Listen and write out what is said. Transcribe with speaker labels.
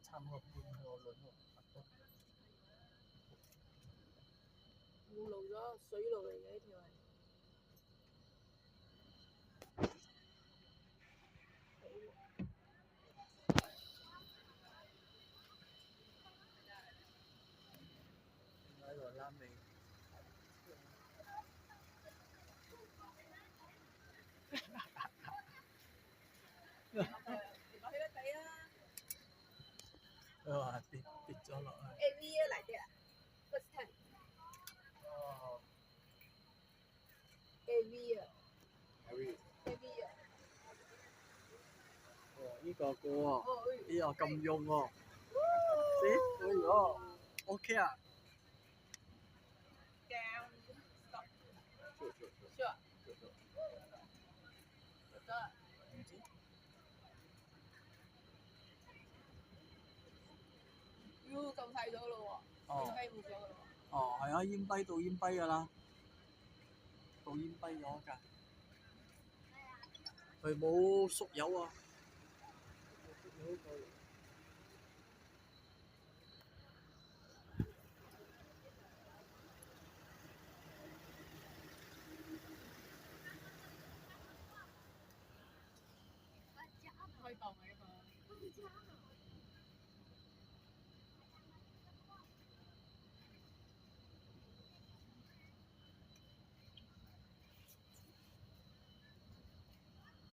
Speaker 1: 差唔多半個輪喎。
Speaker 2: 冇路咗，水路嚟嘅呢條係。
Speaker 1: 喺度拉尾。哇！跌咗落去。
Speaker 2: AV 啊嚟嘅，first time。
Speaker 1: 哦。
Speaker 2: AV 啊。
Speaker 1: AV。
Speaker 2: AV 啊。
Speaker 1: 哦，呢個過喎，呢個咁用喎。咦？哎呦 ，OK 啊。
Speaker 2: Sure。
Speaker 1: 唔知。
Speaker 2: 要就睇咗咯喎，煙跛冇咗咯喎。
Speaker 1: 哦，係啊，煙跛到煙跛㗎啦，到煙跛咗㗎。佢冇縮油啊。冇縮油